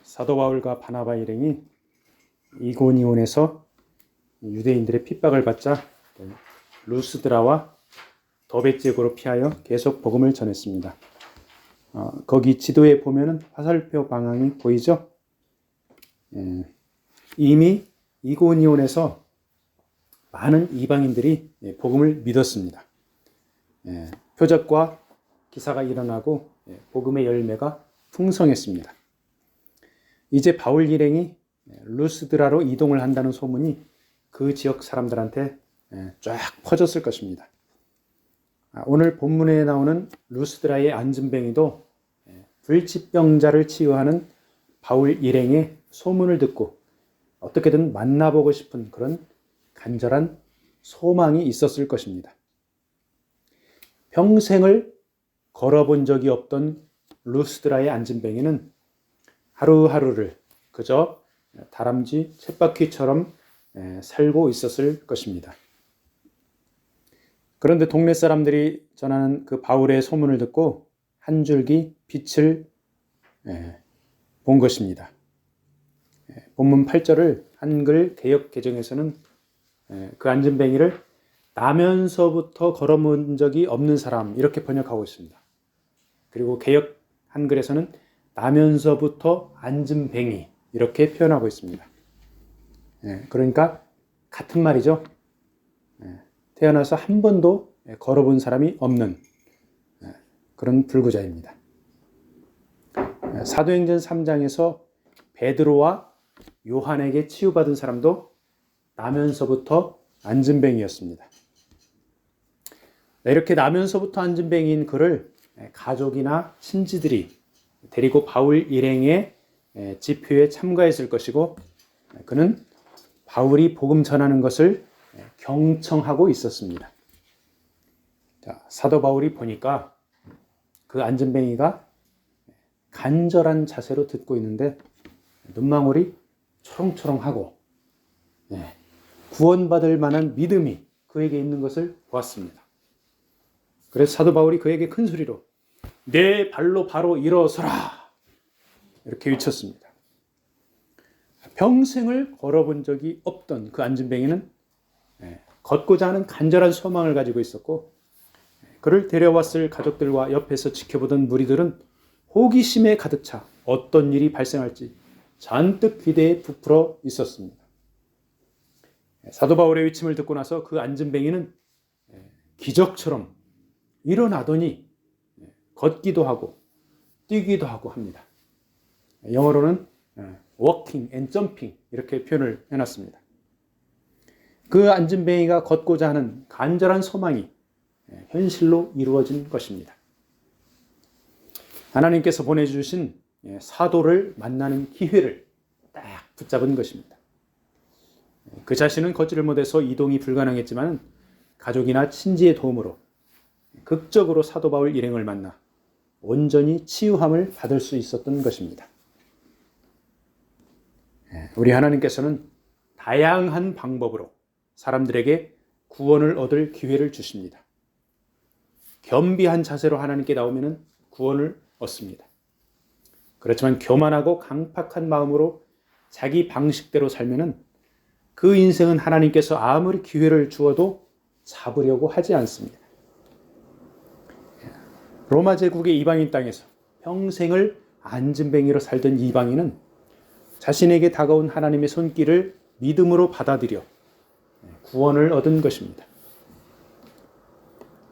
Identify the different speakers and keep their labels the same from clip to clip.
Speaker 1: 사도 바울과 바나바 일행이 이고니온에서 유대인들의 핍박을 받자 루스드라와 더베 지역으로 피하여 계속 복음을 전했습니다. 거기 지도에 보면은 화살표 방향이 보이죠? 이미 이고니온에서 많은 이방인들이 복음을 믿었습니다. 표적과 기사가 일어나고 복음의 열매가 풍성했습니다. 이제 바울 일행이 루스드라로 이동을 한다는 소문이 그 지역 사람들한테 쫙 퍼졌을 것입니다. 오늘 본문에 나오는 루스드라의 안진뱅이도 불치병자를 치유하는 바울 일행의 소문을 듣고 어떻게든 만나보고 싶은 그런 간절한 소망이 있었을 것입니다. 평생을 걸어본 적이 없던 루스드라의 안진뱅이는 하루하루를 그저 다람쥐 쳇바퀴처럼 살고 있었을 것입니다. 그런데 동네 사람들이 전하는 그 바울의 소문을 듣고 한 줄기 빛을 본 것입니다. 본문 8절을 한글 개역 개정에서는 그 안진뱅이를 나면서부터 걸어본 적이 없는 사람 이렇게 번역하고 있습니다. 그리고 개역 한글에서는 나면서부터 안진뱅이 이렇게 표현하고 있습니다. 그러니까 같은 말이죠. 태어나서 한 번도 걸어본 사람이 없는 그런 불구자입니다. 사도행전 3장에서 베드로와 요한에게 치유받은 사람도 나면서부터 안진뱅이였습니다. 이렇게 나면서부터 안진뱅이인 그를 가족이나 친지들이 데리고 바울 일행의 집회에 참가했을 것이고 그는 바울이 복음 전하는 것을 경청하고 있었습니다. 사도 바울이 보니까 그 안진뱅이가 간절한 자세로 듣고 있는데 눈망울이 초롱초롱하고 구원받을 만한 믿음이 그에게 있는 것을 보았습니다. 그래서 사도 바울이 그에게 큰 소리로 내 발로 바로 일어서라 이렇게 외쳤습니다. 평생을 걸어본 적이 없던 그 안진뱅이는 걷고자 하는 간절한 소망을 가지고 있었고 그를 데려왔을 가족들과 옆에서 지켜보던 무리들은 호기심에 가득 차 어떤 일이 발생할지 잔뜩 기대에 부풀어 있었습니다. 사도 바울의 외침을 듣고 나서 그 안진뱅이는 기적처럼 일어나더니 걷기도 하고 뛰기도 하고 합니다. 영어로는 walking and jumping 이렇게 표현을 해놨습니다. 그 안진뱅이가 걷고자 하는 간절한 소망이 현실로 이루어진 것입니다. 하나님께서 보내주신 사도를 만나는 기회를 딱 붙잡은 것입니다. 그 자신은 걷지를 못해서 이동이 불가능했지만 가족이나 친지의 도움으로 극적으로 사도 바울 일행을 만나 온전히 치유함을 받을 수 있었던 것입니다. 우리 하나님께서는 다양한 방법으로 사람들에게 구원을 얻을 기회를 주십니다. 겸비한 자세로 하나님께 나오면 구원을 얻습니다. 그렇지만 교만하고 강팍한 마음으로 자기 방식대로 살면 그 인생은 하나님께서 아무리 기회를 주어도 잡으려고 하지 않습니다. 로마 제국의 이방인 땅에서 평생을 안진뱅이로 살던 이방인은 자신에게 다가온 하나님의 손길을 믿음으로 받아들여 구원을 얻은 것입니다.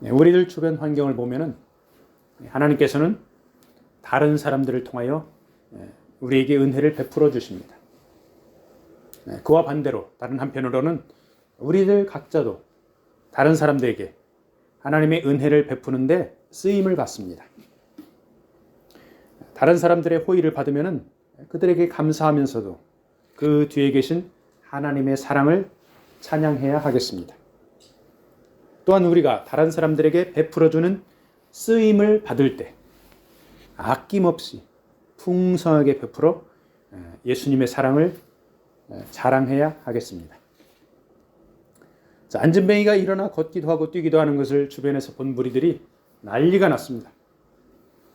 Speaker 1: 우리들 주변 환경을 보면 하나님께서는 다른 사람들을 통하여 우리에게 은혜를 베풀어 주십니다. 그와 반대로 다른 한편으로는 우리들 각자도 다른 사람들에게 하나님의 은혜를 베푸는데 쓰임을 받습니다. 다른 사람들의 호의를 받으면 그들에게 감사하면서도 그 뒤에 계신 하나님의 사랑을 찬양해야 하겠습니다. 또한 우리가 다른 사람들에게 베풀어주는 쓰임을 받을 때 아낌없이 풍성하게 베풀어 예수님의 사랑을 자랑해야 하겠습니다. 안진뱅이가 일어나 걷기도 하고 뛰기도 하는 것을 주변에서 본 무리들이 난리가 났습니다.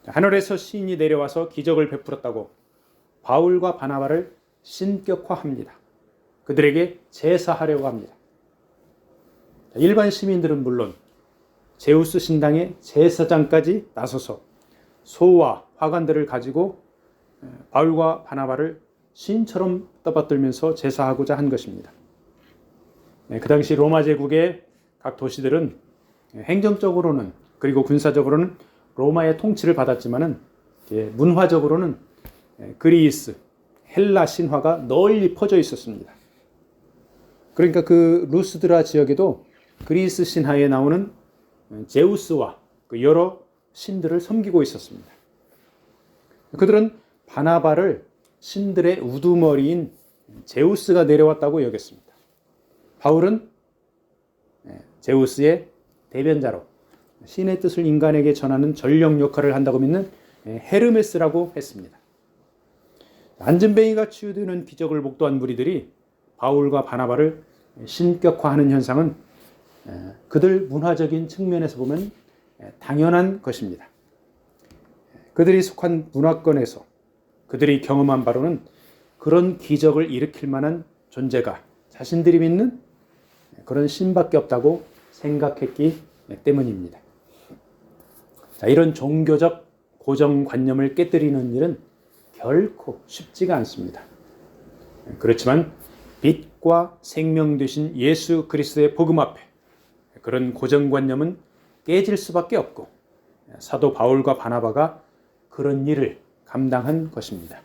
Speaker 1: 하늘에서 신이 내려와서 기적을 베풀었다고 바울과 바나바를 신격화합니다. 그들에게 제사하려고 합니다. 일반 시민들은 물론 제우스 신당의 제사장까지 나서서 소와 화관들을 가지고 바울과 바나바를 신처럼 떠받들면서 제사하고자 한 것입니다. 그 당시 로마 제국의 각 도시들은 행정적으로는 그리고 군사적으로는 로마의 통치를 받았지만은 문화적으로는 그리스, 헬라 신화가 널리 퍼져 있었습니다. 그러니까 그 루스드라 지역에도 그리스 신화에 나오는 제우스와 그 여러 신들을 섬기고 있었습니다. 그들은 바나바를 신들의 우두머리인 제우스가 내려왔다고 여겼습니다. 바울은 제우스의 대변자로 신의 뜻을 인간에게 전하는 전령 역할을 한다고 믿는 헤르메스라고 했습니다. 안진뱅이가 치유되는 기적을 목도한 무리들이 바울과 바나바를 신격화하는 현상은 그들 문화적인 측면에서 보면 당연한 것입니다. 그들이 속한 문화권에서 그들이 경험한 바로는 그런 기적을 일으킬 만한 존재가 자신들이 믿는 그런 신밖에 없다고 생각했기 때문입니다. 자, 이런 종교적 고정관념을 깨뜨리는 일은 결코 쉽지가 않습니다. 그렇지만 빛과 생명 되신 예수 그리스도의 복음 앞에 그런 고정관념은 깨질 수밖에 없고 사도 바울과 바나바가 그런 일을 감당한 것입니다.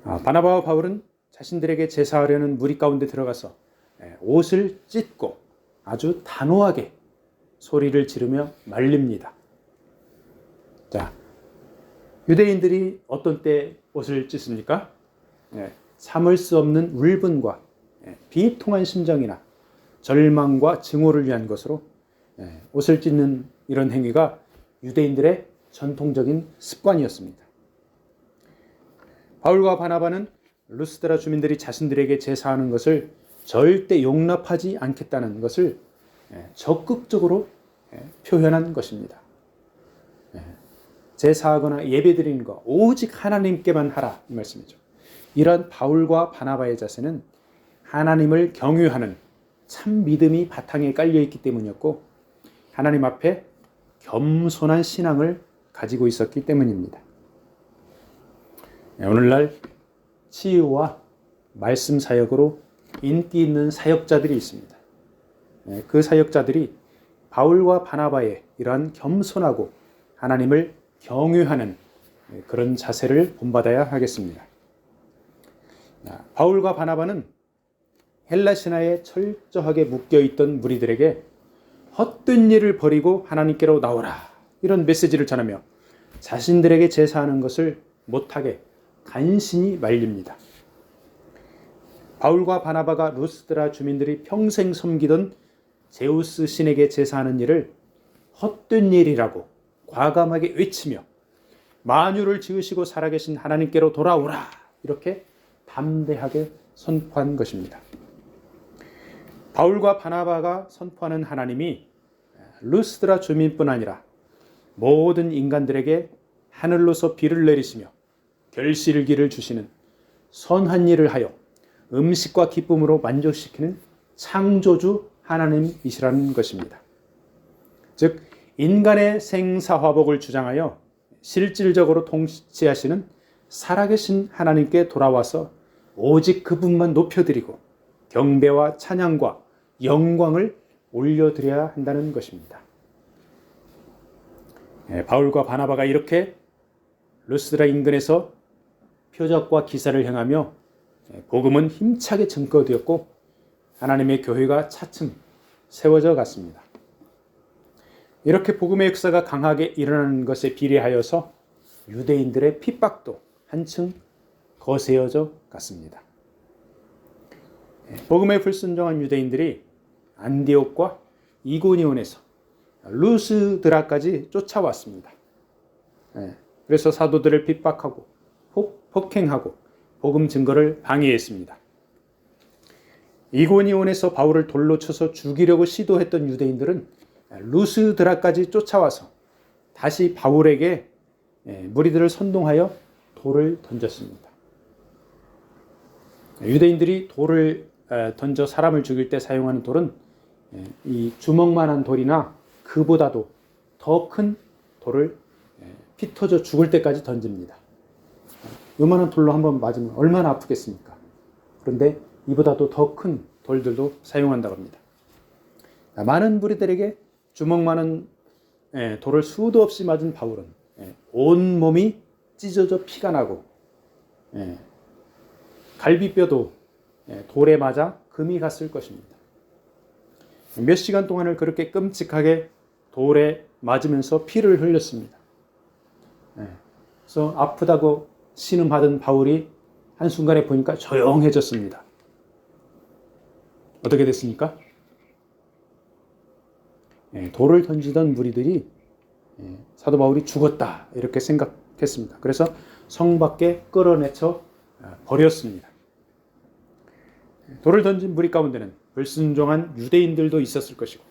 Speaker 1: 바나바와 바울은 자신들에게 제사하려는 무리 가운데 들어가서 옷을 찢고 아주 단호하게 소리를 지르며 말립니다. 자, 유대인들이 어떤 때 옷을 찢습니까? 참을 수 없는 울분과 비통한 심정이나 절망과 증오를 위한 것으로 옷을 찢는 이런 행위가 유대인들의 전통적인 습관이었습니다. 바울과 바나바는 루스드라 주민들이 자신들에게 제사하는 것을 절대 용납하지 않겠다는 것을 적극적으로 표현한 것입니다. 제사하거나 예배드리는 것 오직 하나님께만 하라 이 말씀이죠. 이러한 바울과 바나바의 자세는 하나님을 경유하는 참 믿음이 바탕에 깔려있기 때문이었고 하나님 앞에 겸손한 신앙을 가지고 있었기 때문입니다. 오늘날 치유와 말씀 사역으로 인기 있는 사역자들이 있습니다. 그 사역자들이 바울과 바나바의 이러한 겸손하고 하나님을 경유하는 그런 자세를 본받아야 하겠습니다. 바울과 바나바는 헬라 신화에 철저하게 묶여있던 무리들에게 헛된 일을 버리고 하나님께로 나오라 이런 메시지를 전하며 자신들에게 제사하는 것을 못하게 간신히 말립니다. 바울과 바나바가 루스드라 주민들이 평생 섬기던 제우스 신에게 제사하는 일을 헛된 일이라고 과감하게 외치며 만유를 지으시고 살아계신 하나님께로 돌아오라 이렇게 담대하게 선포한 것입니다. 바울과 바나바가 선포하는 하나님이 루스드라 주민뿐 아니라 모든 인간들에게 하늘로서 비를 내리시며 결실기를 주시는 선한 일을 하여 음식과 기쁨으로 만족시키는 창조주 하나님이시라는 것입니다. 즉 인간의 생사화복을 주장하여 실질적으로 통치하시는 살아계신 하나님께 돌아와서 오직 그분만 높여드리고 경배와 찬양과 영광을 올려드려야 한다는 것입니다. 바울과 바나바가 이렇게 루스드라 인근에서 표적과 기사를 행하며 복음은 힘차게 증거되었고 하나님의 교회가 차츰 세워져 갔습니다. 이렇게 복음의 역사가 강하게 일어나는 것에 비례하여서 유대인들의 핍박도 한층 거세어져 갔습니다. 복음에 불순종한 유대인들이 안디옥과 이고니온에서 루스드라까지 쫓아왔습니다. 그래서 사도들을 핍박하고 폭행하고 복음 증거를 방해했습니다. 이고니온에서 바울을 돌로 쳐서 죽이려고 시도했던 유대인들은 루스드라까지 쫓아와서 다시 바울에게 무리들을 선동하여 돌을 던졌습니다. 유대인들이 돌을 던져 사람을 죽일 때 사용하는 돌은 이 주먹만한 돌이나 그보다도 더 큰 돌을 피 터져 죽을 때까지 던집니다. 요만한 돌로 한번 맞으면 얼마나 아프겠습니까? 그런데 이보다도 더 큰 돌들도 사용한다고 합니다. 많은 무리들에게 주먹만한 돌을 수도 없이 맞은 바울은 온 몸이 찢어져 피가 나고 갈비뼈도 돌에 맞아 금이 갔을 것입니다. 몇 시간 동안을 그렇게 끔찍하게 돌에 맞으면서 피를 흘렸습니다. 그래서 아프다고 신음하던 바울이 한순간에 보니까 조용해졌습니다. 어떻게 됐습니까? 돌을 던지던 무리들이 사도 바울이 죽었다 이렇게 생각했습니다. 그래서 성 밖에 끌어내쳐 버렸습니다. 돌을 던진 무리 가운데는 불순종한 유대인들도 있었을 것이고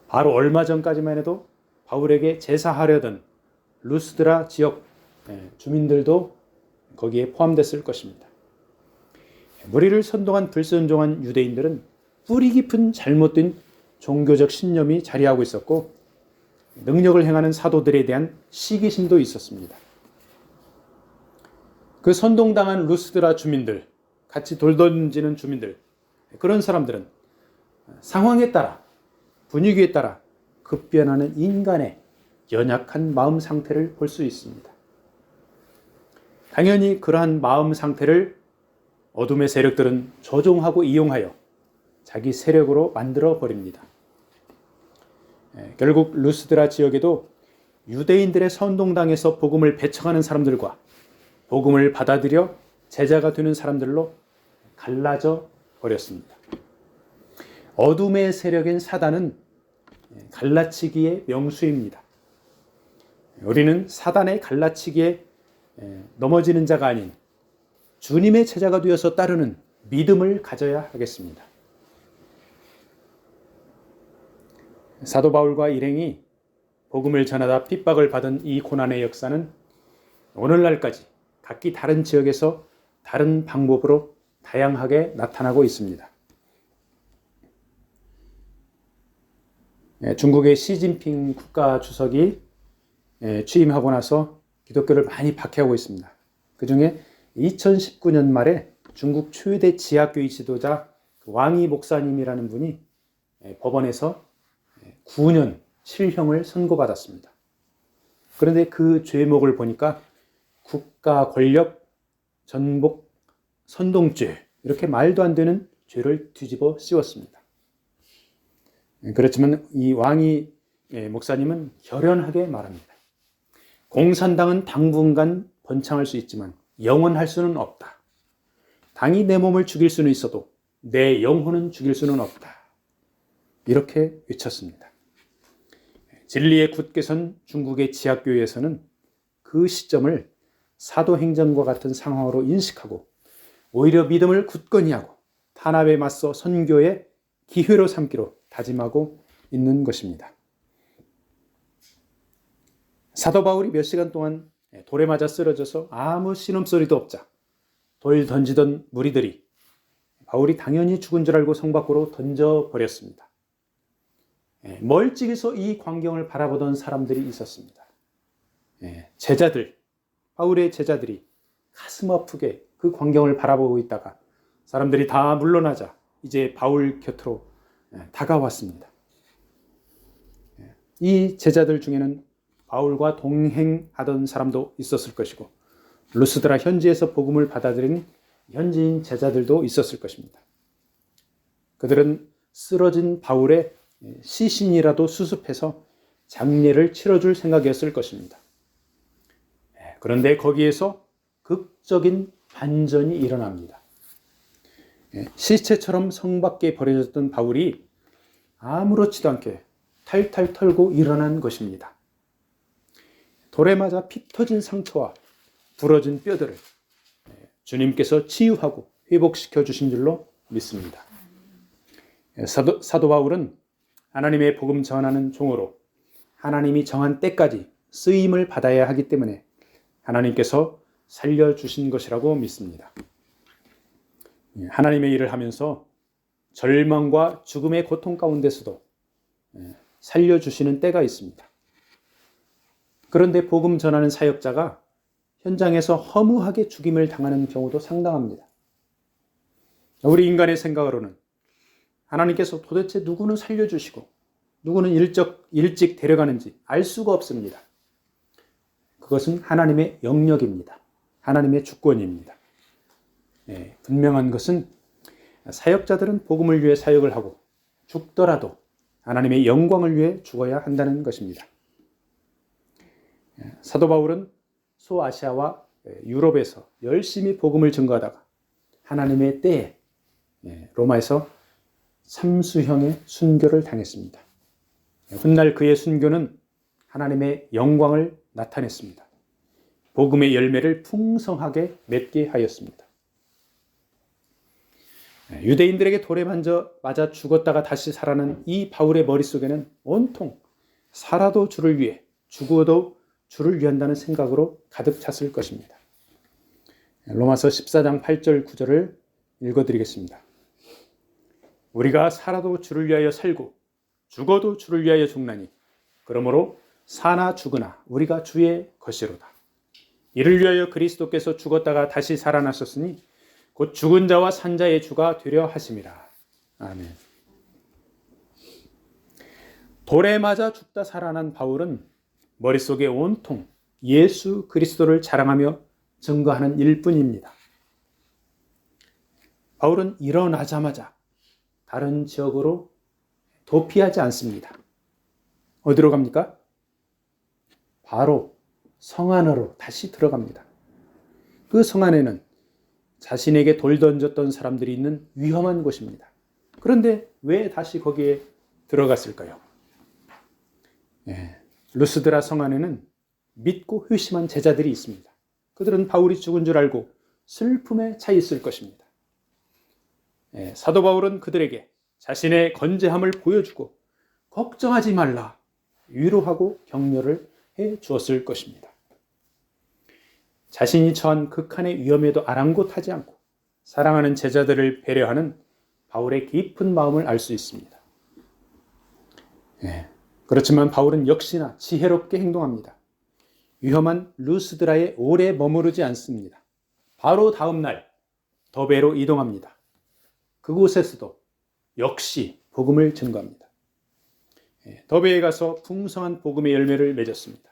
Speaker 1: 바로 얼마 전까지만 해도 바울에게 제사하려던 루스드라 지역 주민들도 거기에 포함됐을 것입니다. 무리를 선동한 불순종한 유대인들은 뿌리 깊은 잘못된 종교적 신념이 자리하고 있었고 능력을 행하는 사도들에 대한 시기심도 있었습니다. 그 선동당한 루스드라 주민들, 같이 돌 던지는 주민들, 그런 사람들은 상황에 따라, 분위기에 따라 급변하는 인간의 연약한 마음 상태를 볼 수 있습니다. 당연히 그러한 마음 상태를 어둠의 세력들은 조종하고 이용하여 자기 세력으로 만들어 버립니다. 결국 루스드라 지역에도 유대인들의 선동당에서 복음을 배척하는 사람들과 복음을 받아들여 제자가 되는 사람들로 갈라져 버렸습니다. 어둠의 세력인 사단은 갈라치기의 명수입니다. 우리는 사단의 갈라치기에 넘어지는 자가 아닌 주님의 제자가 되어서 따르는 믿음을 가져야 하겠습니다. 사도 바울과 일행이 복음을 전하다 핍박을 받은 이 고난의 역사는 오늘날까지 각기 다른 지역에서 다른 방법으로 다양하게 나타나고 있습니다. 중국의 시진핑 국가 주석이 취임하고 나서 기독교를 많이 박해하고 있습니다. 그 중에 2019년 말에 중국 최대 지하교회 지도자 왕이 목사님이라는 분이 법원에서 9년 실형을 선고받았습니다. 그런데 그 죄목을 보니까 국가 권력 전복 선동죄, 이렇게 말도 안 되는 죄를 뒤집어 씌웠습니다. 그렇지만 이 왕이 목사님은 결연하게 말합니다. 공산당은 당분간 번창할 수 있지만 영원할 수는 없다. 당이 내 몸을 죽일 수는 있어도 내 영혼은 죽일 수는 없다. 이렇게 외쳤습니다. 진리에 굳게 선 중국의 지하교회에서는 그 시점을 사도행전과 같은 상황으로 인식하고 오히려 믿음을 굳건히 하고 탄압에 맞서 선교의 기회로 삼기로 다짐하고 있는 것입니다. 사도 바울이 몇 시간 동안 돌에 맞아 쓰러져서 아무 신음소리도 없자 돌 던지던 무리들이 바울이 당연히 죽은 줄 알고 성 밖으로 던져버렸습니다. 멀찍이서 이 광경을 바라보던 사람들이 있었습니다. 제자들, 바울의 제자들이 가슴 아프게 그 광경을 바라보고 있다가 사람들이 다 물러나자 이제 바울 곁으로 다가왔습니다. 이 제자들 중에는 바울과 동행하던 사람도 있었을 것이고 루스드라 현지에서 복음을 받아들인 현지인 제자들도 있었을 것입니다. 그들은 쓰러진 바울의 시신이라도 수습해서 장례를 치러줄 생각이었을 것입니다. 그런데 거기에서 극적인 반전이 일어납니다. 시체처럼 성 밖에 버려졌던 바울이 아무렇지도 않게 탈탈 털고 일어난 것입니다. 돌에 맞아 피 터진 상처와 부러진 뼈들을 주님께서 치유하고 회복시켜 주신 줄로 믿습니다. 사도 바울은 하나님의 복음 전하는 종으로 하나님이 정한 때까지 쓰임을 받아야 하기 때문에 하나님께서 살려주신 것이라고 믿습니다. 하나님의 일을 하면서 절망과 죽음의 고통 가운데서도 살려주시는 때가 있습니다. 그런데 복음 전하는 사역자가 현장에서 허무하게 죽임을 당하는 경우도 상당합니다. 우리 인간의 생각으로는 하나님께서 도대체 누구는 살려주시고 누구는 일찍 데려가는지 알 수가 없습니다. 그것은 하나님의 영역입니다. 하나님의 주권입니다. 분명한 것은 사역자들은 복음을 위해 사역을 하고 죽더라도 하나님의 영광을 위해 죽어야 한다는 것입니다. 사도 바울은 소아시아와 유럽에서 열심히 복음을 증거하다가 하나님의 때에 로마에서 삼수형의 순교를 당했습니다. 훗날 그의 순교는 하나님의 영광을 나타냈습니다. 복음의 열매를 풍성하게 맺게 하였습니다. 유대인들에게 돌에 맞아 죽었다가 다시 살아난 이 바울의 머릿속에는 온통 살아도 주를 위해 죽어도 주를 위한다는 생각으로 가득 찼을 것입니다. 로마서 14장 8절 9절을 읽어드리겠습니다. 우리가 살아도 주를 위하여 살고 죽어도 주를 위하여 죽나니 그러므로 사나 죽으나 우리가 주의 것이로다. 이를 위하여 그리스도께서 죽었다가 다시 살아나셨으니 곧 죽은 자와 산 자의 주가 되려 하심이라. 아멘. 돌에 맞아 죽다 살아난 바울은 머릿속에 온통 예수 그리스도를 자랑하며 증거하는 일뿐입니다. 바울은 일어나자마자 다른 지역으로 도피하지 않습니다. 어디로 갑니까? 바로 성 안으로 다시 들어갑니다. 그 성 안에는 자신에게 돌 던졌던 사람들이 있는 위험한 곳입니다. 그런데 왜 다시 거기에 들어갔을까요? 루스드라 성 안에는 믿고 회심한 제자들이 있습니다. 그들은 바울이 죽은 줄 알고 슬픔에 차 있을 것입니다. 사도 바울은 그들에게 자신의 건재함을 보여주고 걱정하지 말라 위로하고 격려를 해 주었을 것입니다. 자신이 처한 극한의 위험에도 아랑곳하지 않고 사랑하는 제자들을 배려하는 바울의 깊은 마음을 알 수 있습니다. 그렇지만 바울은 역시나 지혜롭게 행동합니다. 위험한 루스드라에 오래 머무르지 않습니다. 바로 다음 날 더베로 이동합니다. 그곳에서도 역시 복음을 증거합니다. 더베에 가서 풍성한 복음의 열매를 맺었습니다.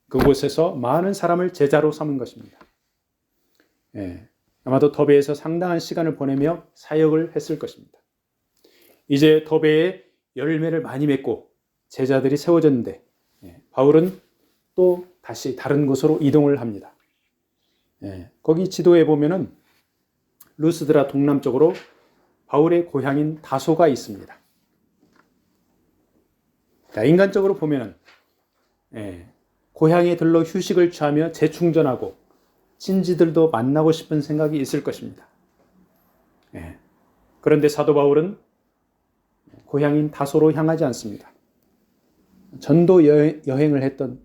Speaker 1: 그곳에서 많은 사람을 제자로 삼은 것입니다. 아마도 더베에서 상당한 시간을 보내며 사역을 했을 것입니다. 이제 더베에 열매를 많이 맺고 제자들이 세워졌는데 바울은 또 다시 다른 곳으로 이동을 합니다. 거기 지도에 보면은 루스드라 동남쪽으로 바울의 고향인 다소가 있습니다. 인간적으로 보면은 고향에 들러 휴식을 취하며 재충전하고 친지들도 만나고 싶은 생각이 있을 것입니다. 그런데 사도 바울은 고향인 다소로 향하지 않습니다. 전도 여행을 했던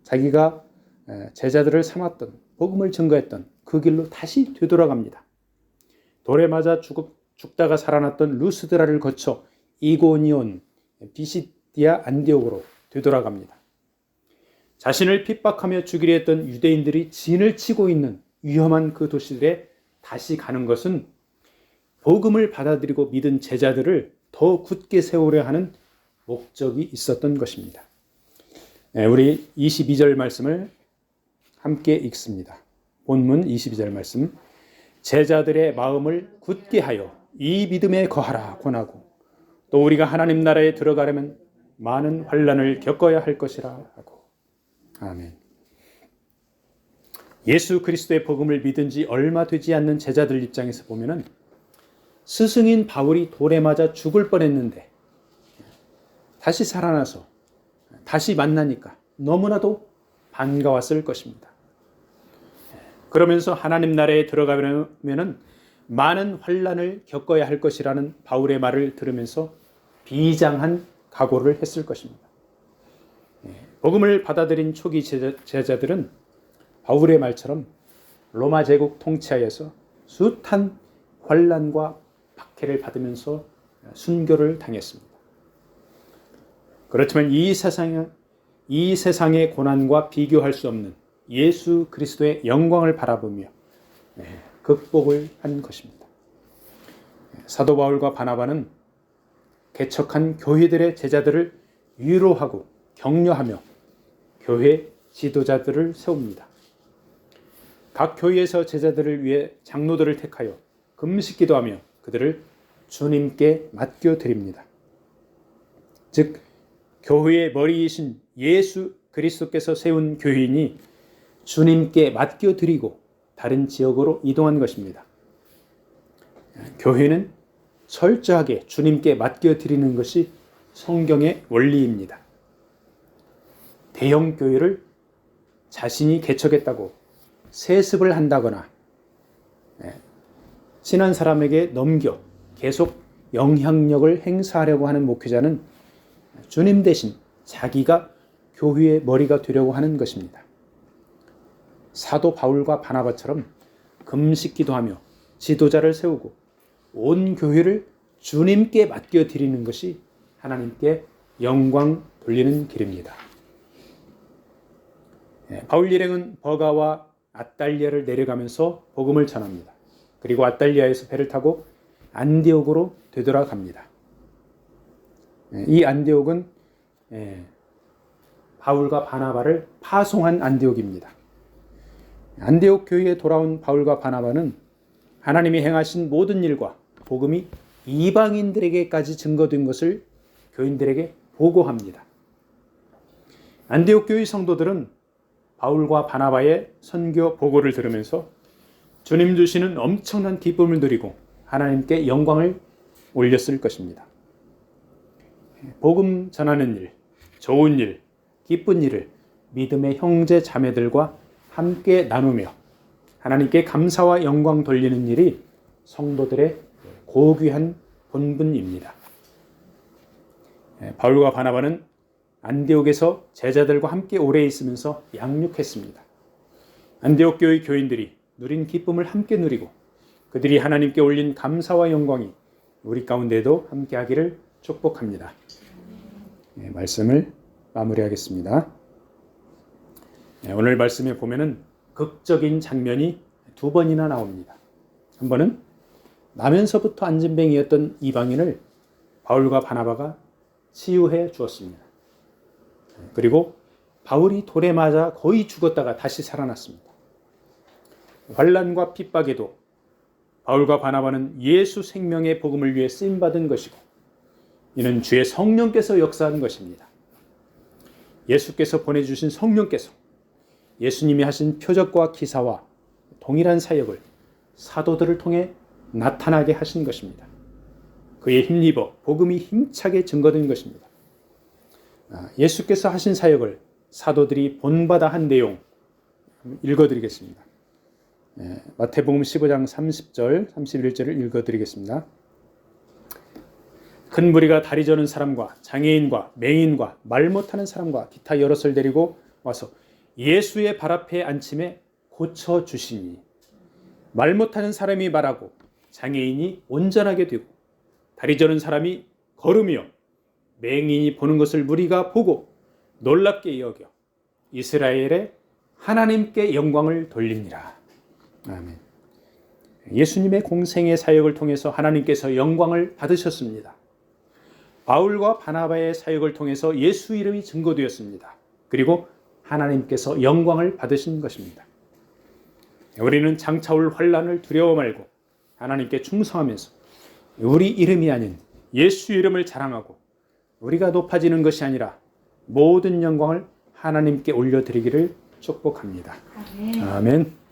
Speaker 1: 자기가 제자들을 삼았던 복음을 증거했던 그 길로 다시 되돌아갑니다. 돌에 맞아 죽다가 살아났던 루스드라를 거쳐 이고니온, 비시디아 안디옥으로 되돌아갑니다. 자신을 핍박하며 죽이려 했던 유대인들이 진을 치고 있는 위험한 그 도시들에 다시 가는 것은 복음을 받아들이고 믿은 제자들을 더 굳게 세우려 하는 목적이 있었던 것입니다. 우리 22절 말씀을 함께 읽습니다. 본문 22절 말씀. 제자들의 마음을 굳게 하여 이 믿음에 거하라 권하고 또 우리가 하나님 나라에 들어가려면 많은 환난을 겪어야 할 것이라 하고. 아멘. 예수 그리스도의 복음을 믿은 지 얼마 되지 않는 제자들 입장에서 보면은 스승인 바울이 돌에 맞아 죽을 뻔했는데 다시 살아나서 다시 만나니까 너무나도 반가웠을 것입니다. 그러면서 하나님 나라에 들어가면은 많은 환난을 겪어야 할 것이라는 바울의 말을 들으면서 비장한 각오를 했을 것입니다. 복음을 받아들인 초기 제자들은 바울의 말처럼 로마 제국 통치하에서 숱한 환난과 박해를 받으면서 순교를 당했습니다. 그렇지만 이 세상의 고난과 비교할 수 없는 예수 그리스도의 영광을 바라보며 극복을 한 것입니다. 사도 바울과 바나바는 개척한 교회들의 제자들을 위로하고 격려하며 교회 지도자들을 세웁니다. 각 교회에서 제자들을 위해 장로들을 택하여 금식기도하며 그들을 주님께 맡겨드립니다. 즉 교회의 머리이신 예수 그리스도께서 세운 교인이 주님께 맡겨드리고 다른 지역으로 이동한 것입니다. 교회는 철저하게 주님께 맡겨드리는 것이 성경의 원리입니다. 대형 교회를 자신이 개척했다고 세습을 한다거나 친한 사람에게 넘겨 계속 영향력을 행사하려고 하는 목회자는 주님 대신 자기가 교회의 머리가 되려고 하는 것입니다. 사도 바울과 바나바처럼 금식기도하며 지도자를 세우고 온 교회를 주님께 맡겨드리는 것이 하나님께 영광 돌리는 길입니다. 바울 일행은 버가와 아달리아를 내려가면서 복음을 전합니다. 그리고 아달리아에서 배를 타고 안디옥으로 되돌아갑니다. 이 안디옥은 바울과 바나바를 파송한 안디옥입니다. 안디옥 교회에 돌아온 바울과 바나바는 하나님이 행하신 모든 일과 복음이 이방인들에게까지 증거된 것을 교인들에게 보고합니다. 안디옥 교회 성도들은 바울과 바나바의 선교 보고를 들으면서 주님 주시는 엄청난 기쁨을 누리고 하나님께 영광을 올렸을 것입니다. 복음 전하는 일, 좋은 일, 기쁜 일을 믿음의 형제 자매들과 함께 나누며 하나님께 감사와 영광 돌리는 일이 성도들의 고귀한 본분입니다. 바울과 바나바는 안디옥에서 제자들과 함께 오래 있으면서 양육했습니다. 안디옥 교회 교인들이 누린 기쁨을 함께 누리고 그들이 하나님께 올린 감사와 영광이 우리 가운데도 함께 하기를 축복합니다. 말씀을 마무리하겠습니다. 오늘 말씀에 보면은 극적인 장면이 두 번이나 나옵니다. 한 번은 나면서부터 안진뱅이였던 이방인을 바울과 바나바가 치유해 주었습니다. 그리고 바울이 돌에 맞아 거의 죽었다가 다시 살아났습니다. 환난과 핍박에도 바울과 바나바는 예수 생명의 복음을 위해 쓰임받은 것이고 이는 주의 성령께서 역사한 것입니다. 예수께서 보내주신 성령께서 예수님이 하신 표적과 기사와 동일한 사역을 사도들을 통해 나타나게 하신 것입니다. 그에 힘입어 복음이 힘차게 증거된 것입니다. 예수께서 하신 사역을 사도들이 본받아 한 내용 읽어드리겠습니다. 마태복음 15장 30절, 31절을 읽어드리겠습니다. 큰 무리가 다리 저는 사람과 장애인과 맹인과 말 못하는 사람과 기타 여럿을 데리고 와서 예수의 발 앞에 앉힘에 고쳐주시니 말 못하는 사람이 말하고 장애인이 온전하게 되고 다리 저는 사람이 걸으며 맹인이 보는 것을 무리가 보고 놀랍게 여겨 이스라엘의 하나님께 영광을 돌립니다. 아멘. 예수님의 공생의 사역을 통해서 하나님께서 영광을 받으셨습니다. 바울과 바나바의 사역을 통해서 예수 이름이 증거되었습니다. 그리고 하나님께서 영광을 받으신 것입니다. 우리는 장차올 환난을 두려워 말고 하나님께 충성하면서 우리 이름이 아닌 예수 이름을 자랑하고 우리가 높아지는 것이 아니라 모든 영광을 하나님께 올려드리기를 축복합니다. 아멘.